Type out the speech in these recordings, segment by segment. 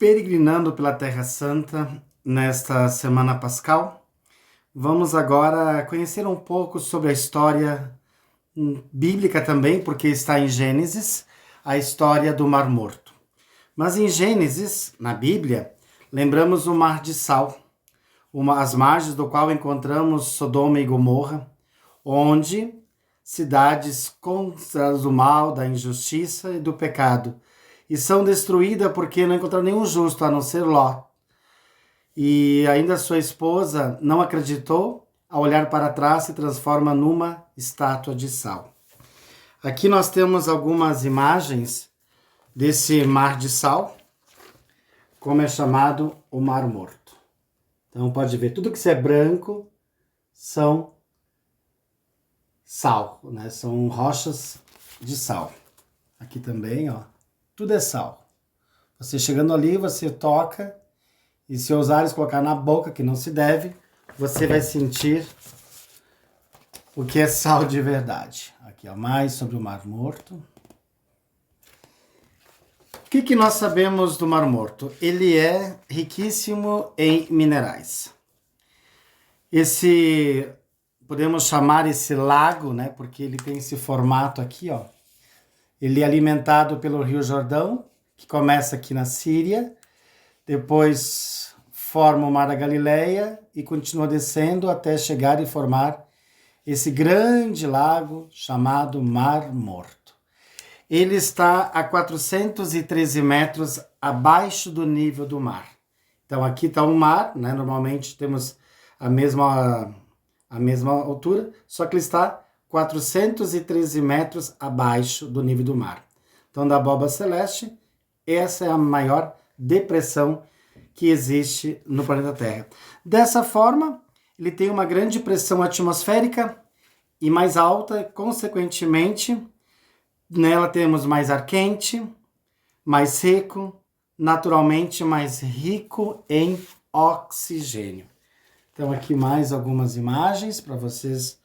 Peregrinando pela Terra Santa nesta Semana Pascal, vamos agora conhecer um pouco sobre a história bíblica também, porque está em Gênesis, a história do Mar Morto. Mas em Gênesis, na Bíblia, lembramos o Mar de Sal, as margens do qual encontramos Sodoma e Gomorra, onde cidades contra do mal, da injustiça e do pecado, e são destruídas porque não encontraram nenhum justo, a não ser Ló. E ainda sua esposa não acreditou, ao olhar para trás se transforma numa estátua de sal. Aqui nós temos algumas imagens desse mar de sal, como é chamado o Mar Morto. Então pode ver, tudo que é branco são sal, né? São rochas de sal. Aqui também, ó, tudo é sal. Você chegando ali, você toca, e se ousares colocar na boca, que não se deve, você vai sentir o que é sal de verdade. Aqui, ó, mais sobre o Mar Morto. O que nós sabemos do Mar Morto? Ele é riquíssimo em minerais. Podemos chamar esse lago, né? Porque ele tem esse formato aqui, ó. Ele é alimentado pelo Rio Jordão, que começa aqui na Síria, depois forma o Mar da Galileia e continua descendo até chegar e formar esse grande lago chamado Mar Morto. Ele está a 413 metros abaixo do nível do mar. Então aqui está o mar, né? Normalmente temos a mesma altura, só que ele está 413 metros abaixo do nível do mar. Então, da abóbora celeste, essa é a maior depressão que existe no planeta Terra. Dessa forma, ele tem uma grande pressão atmosférica e mais alta, consequentemente, nela temos mais ar quente, mais seco, naturalmente mais rico em oxigênio. Então, aqui mais algumas imagens para vocês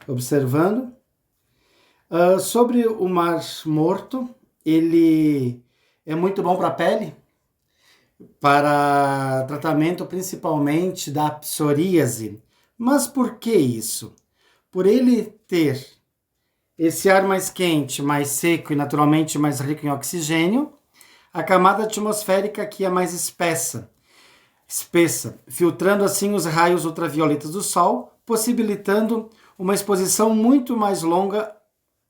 observando. Sobre o Mar Morto, ele é muito bom para a pele, para tratamento principalmente da psoríase. Mas por que isso? Por ele ter esse ar mais quente, mais seco e naturalmente mais rico em oxigênio, a camada atmosférica aqui é mais espessa, filtrando assim os raios ultravioletas do Sol, possibilitando uma exposição muito mais longa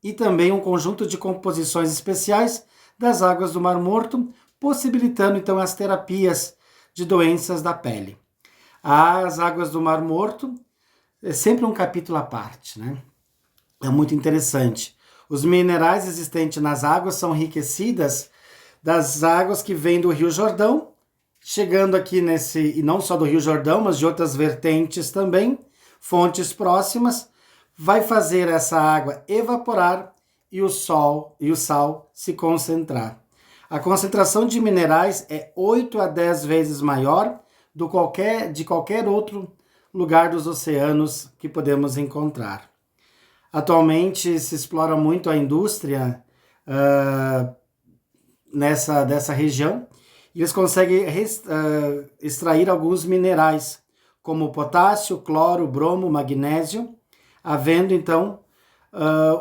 e também um conjunto de composições especiais das águas do Mar Morto, possibilitando então as terapias de doenças da pele. As águas do Mar Morto é sempre um capítulo à parte, né? É muito interessante. Os minerais existentes nas águas são enriquecidas das águas que vêm do Rio Jordão, chegando aqui e não só do Rio Jordão, mas de outras vertentes também, fontes próximas, vai fazer essa água evaporar e o sal se concentrar. A concentração de minerais é 8 a 10 vezes maior de qualquer outro lugar dos oceanos que podemos encontrar. Atualmente se explora muito a indústria dessa região e eles conseguem extrair alguns minerais, como potássio, cloro, bromo, magnésio, havendo então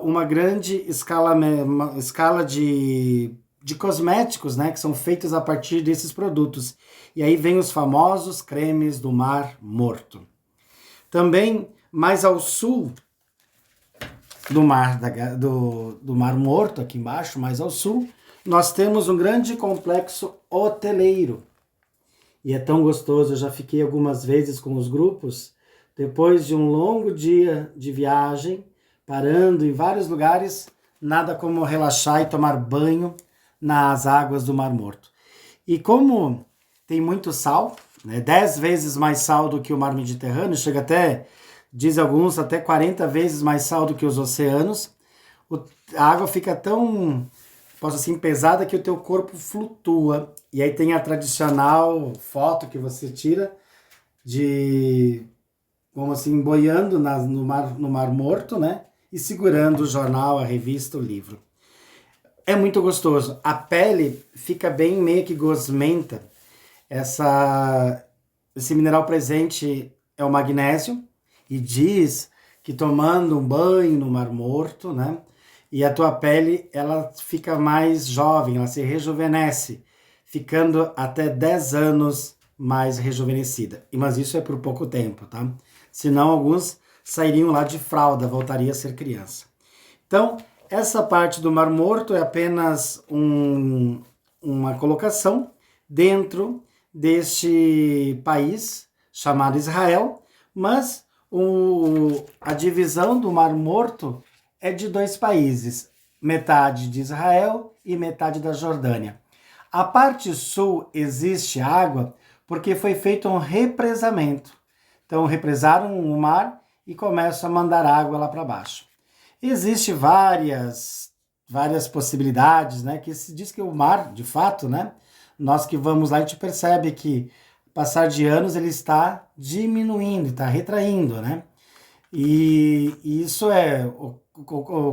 uma grande escala de cosméticos, né, que são feitos a partir desses produtos. E aí vem os famosos cremes do Mar Morto. Também mais ao sul do Mar Morto, aqui embaixo, mais ao sul, nós temos um grande complexo hoteleiro. E é tão gostoso, eu já fiquei algumas vezes com os grupos, depois de um longo dia de viagem, parando em vários lugares, nada como relaxar e tomar banho nas águas do Mar Morto. E como tem muito sal, né, 10 vezes mais sal do que o Mar Mediterrâneo, chega até, diz alguns, até 40 vezes mais sal do que os oceanos, a água fica tão, posso assim, pesada que o teu corpo flutua. E aí tem a tradicional foto que você tira de, como assim, boiando no mar Morto, né? E segurando o jornal, a revista, o livro. É muito gostoso. A pele fica bem meio que gosmenta. Esse mineral presente é o magnésio, e diz que tomando um banho no Mar Morto, né, e a tua pele ela fica mais jovem, ela se rejuvenesce, ficando até 10 anos mais rejuvenescida. Mas isso é por pouco tempo, tá? Senão alguns sairiam lá de fralda, voltaria a ser criança. Então, essa parte do Mar Morto é apenas uma colocação dentro deste país chamado Israel, mas a divisão do Mar Morto é de 2 países, metade de Israel e metade da Jordânia. A parte sul existe água porque foi feito um represamento. Então represaram o mar e começam a mandar água lá para baixo. Existem várias possibilidades, né? Que se diz que o mar, de fato, né? Nós que vamos lá, a gente percebe que, passar de anos, ele está diminuindo, está retraindo, né? E isso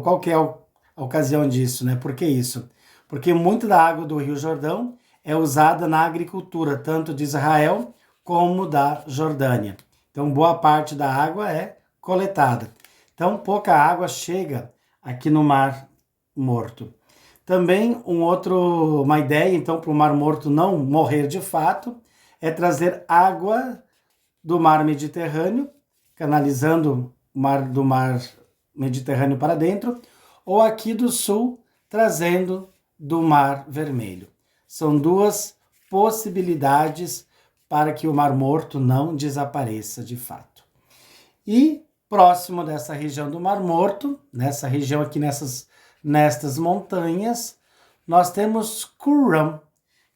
qual que é a ocasião disso, né? Por que isso? Porque muito da água do Rio Jordão é usada na agricultura, tanto de Israel como da Jordânia. Então, boa parte da água é coletada. Então, pouca água chega aqui no Mar Morto. Também uma ideia, então, para o Mar Morto não morrer de fato, é trazer água do Mar Mediterrâneo, canalizando do Mar Mediterrâneo para dentro, ou aqui do sul, trazendo do Mar Vermelho. São 2 possibilidades para que o Mar Morto não desapareça de fato. E próximo dessa região do Mar Morto, nessa região aqui, nestas montanhas, nós temos Qumran,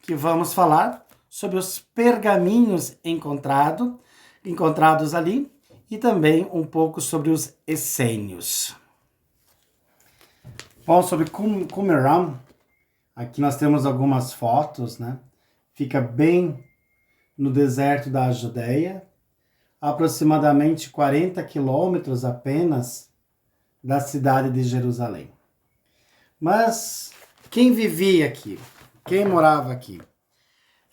que vamos falar sobre os pergaminhos encontrados ali, e também um pouco sobre os essênios. Bom, sobre Qumran, aqui nós temos algumas fotos, né? Fica bem no deserto da Judeia, aproximadamente 40 quilômetros apenas da cidade de Jerusalém. Mas quem vivia aqui? Quem morava aqui?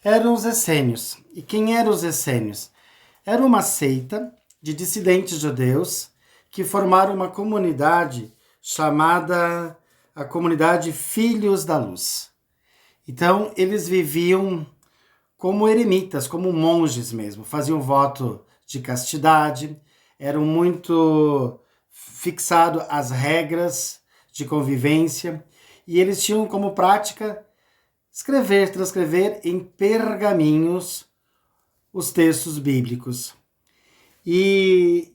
Eram os essênios. E quem eram os essênios? Era uma seita de dissidentes judeus que formaram uma comunidade chamada a comunidade Filhos da Luz. Então, eles viviam como eremitas, como monges mesmo, faziam voto de castidade, eram muito fixados às regras de convivência, e eles tinham como prática transcrever em pergaminhos os textos bíblicos. E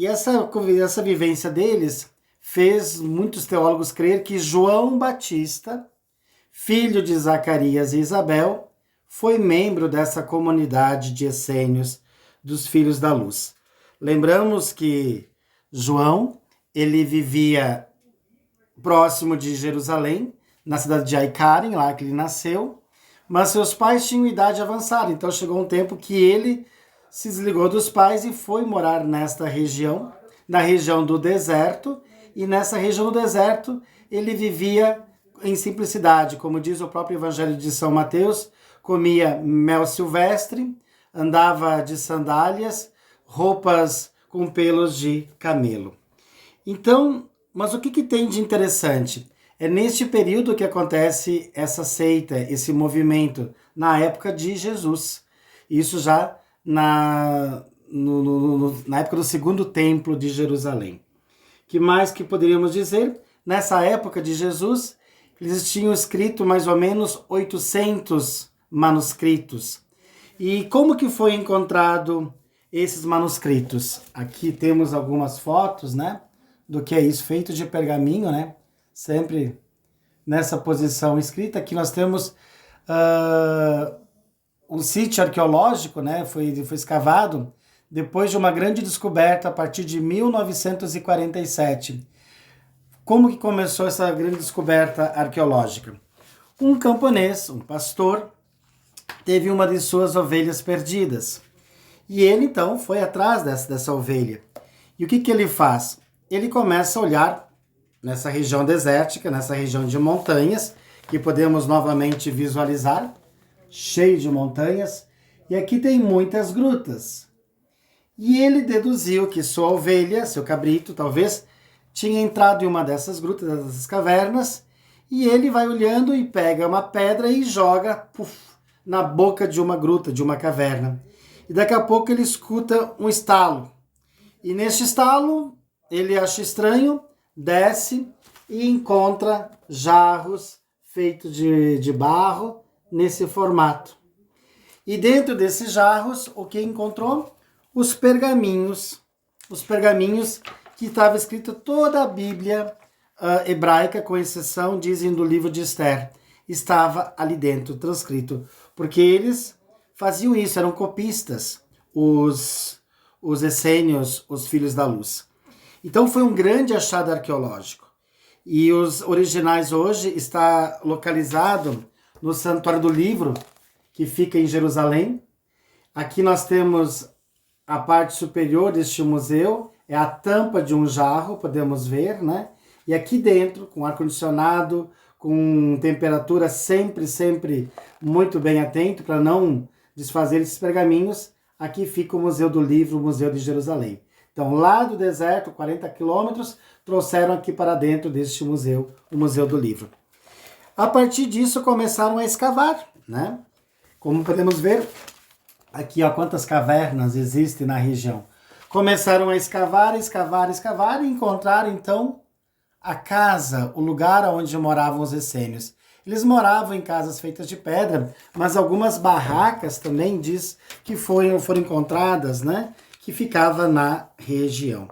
essa vivência deles fez muitos teólogos crer que João Batista, filho de Zacarias e Isabel, foi membro dessa comunidade de essênios dos Filhos da Luz. Lembramos que João, ele vivia próximo de Jerusalém, na cidade de Aicarem, lá que ele nasceu, mas seus pais tinham idade avançada, então chegou um tempo que ele se desligou dos pais e foi morar nesta região, na região do deserto, e nessa região do deserto ele vivia em simplicidade, como diz o próprio Evangelho de São Mateus, comia mel silvestre, andava de sandálias, roupas com pelos de camelo. Então, mas o que tem de interessante? É neste período que acontece essa seita, esse movimento, na época de Jesus. Isso já na época do segundo templo de Jerusalém. Que mais que poderíamos dizer? Nessa época de Jesus, eles tinham escrito mais ou menos 800 manuscritos. E como que foi encontrado esses manuscritos? Aqui temos algumas fotos, né? Do que é isso, feito de pergaminho, né? Sempre nessa posição escrita. Aqui nós temos um sítio arqueológico, né? Foi escavado depois de uma grande descoberta a partir de 1947. Como que começou essa grande descoberta arqueológica? Um camponês, um pastor, teve uma de suas ovelhas perdidas. E ele, então, foi atrás dessa ovelha. E o que ele faz? Ele começa a olhar nessa região desértica, nessa região de montanhas, que podemos novamente visualizar, cheio de montanhas, e aqui tem muitas grutas. E ele deduziu que sua ovelha, seu cabrito, talvez, tinha entrado em uma dessas grutas, dessas cavernas, e ele vai olhando e pega uma pedra e joga na boca de uma gruta, de uma caverna. E daqui a pouco ele escuta um estalo. E neste estalo, ele acha estranho, desce e encontra jarros feitos de barro nesse formato. E dentro desses jarros, o que encontrou? Os pergaminhos que estava escrito toda a Bíblia hebraica, com exceção, dizem, do livro de Esther, estava ali dentro, transcrito, porque eles faziam isso, eram copistas, os essênios, os filhos da luz. Então foi um grande achado arqueológico. E os originais hoje está localizado no Santuário do Livro, que fica em Jerusalém. Aqui nós temos a parte superior deste museu, é a tampa de um jarro, podemos ver, né? E aqui dentro, com ar-condicionado, com temperatura sempre muito bem atento, para não desfazer esses pergaminhos, aqui fica o Museu do Livro, o Museu de Jerusalém. Então, lá do deserto, 40 quilômetros, trouxeram aqui para dentro deste museu, o Museu do Livro. A partir disso, começaram a escavar, né? Como podemos ver, aqui, ó, quantas cavernas existem na região. Começaram a escavar e encontraram, então, a casa, o lugar onde moravam os essênios. Eles moravam em casas feitas de pedra, mas algumas barracas também diz que foram encontradas, né? Que ficava na região.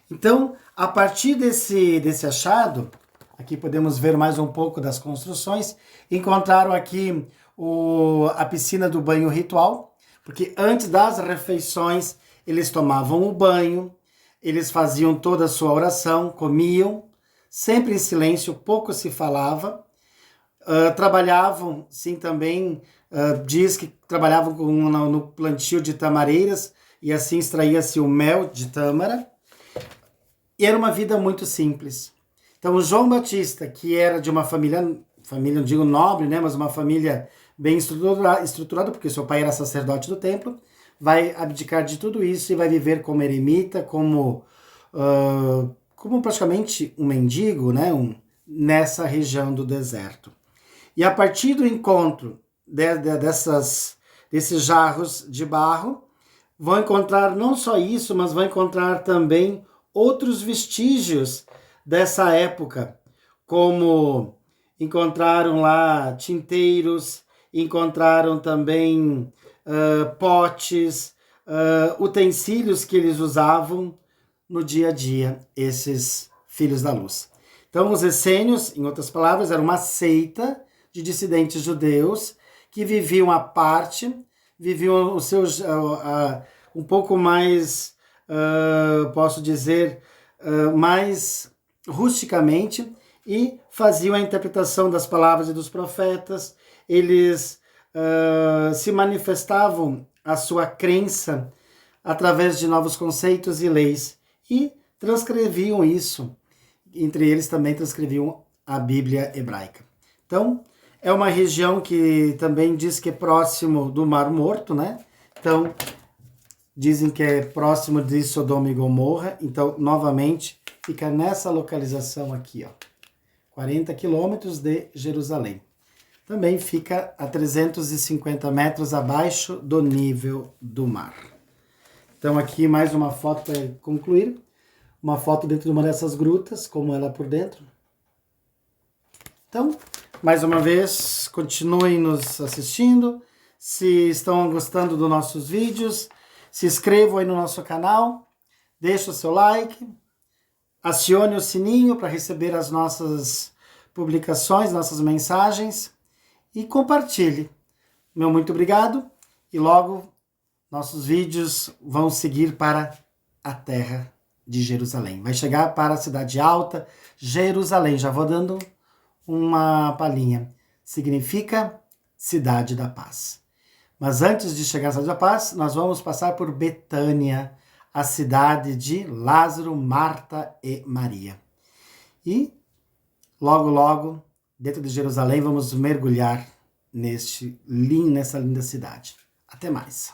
Então, a partir desse achado, aqui podemos ver mais um pouco das construções, encontraram aqui a piscina do banho ritual, porque antes das refeições eles tomavam o banho, eles faziam toda a sua oração, comiam, sempre em silêncio, pouco se falava, trabalhavam, sim, também, diz que trabalhavam no plantio de tamareiras, e assim extraía-se o mel de tâmara, e era uma vida muito simples. Então, o João Batista, que era de uma família, não digo nobre, né, mas uma família bem estruturada, porque seu pai era sacerdote do templo, vai abdicar de tudo isso e vai viver como eremita, como praticamente um mendigo, né, nessa região do deserto. E a partir do encontro desses jarros de barro, vão encontrar não só isso, mas vão encontrar também outros vestígios dessa época, como encontraram lá tinteiros, encontraram também potes, utensílios que eles usavam no dia a dia, esses filhos da luz. Então, os essênios, em outras palavras, eram uma seita de dissidentes judeus que viviam à parte, viviam os seus um pouco mais, posso dizer, mais rusticamente, e faziam a interpretação das palavras e dos profetas. Eles se manifestavam a sua crença através de novos conceitos e leis e transcreviam isso. Entre eles também transcreviam a Bíblia hebraica. Então, é uma região que também diz que é próximo do Mar Morto, né? Então, dizem que é próximo de Sodoma e Gomorra. Então, novamente, fica nessa localização aqui, ó. 40 quilômetros de Jerusalém. Também fica a 350 metros abaixo do nível do mar. Então, aqui mais uma foto para concluir. Uma foto dentro de uma dessas grutas, como ela é por dentro. Então, mais uma vez, continuem nos assistindo. Se estão gostando dos nossos vídeos, se inscrevam aí no nosso canal, deixe o seu like, acione o sininho para receber as nossas publicações, nossas mensagens e compartilhe. Meu muito obrigado e logo nossos vídeos vão seguir para a terra de Jerusalém. Vai chegar para a cidade alta, Jerusalém. Já vou dando uma palhinha. Significa cidade da paz. Mas antes de chegar à cidade da paz, nós vamos passar por Betânia, a cidade de Lázaro, Marta e Maria. E logo, dentro de Jerusalém, vamos mergulhar nessa linda cidade. Até mais.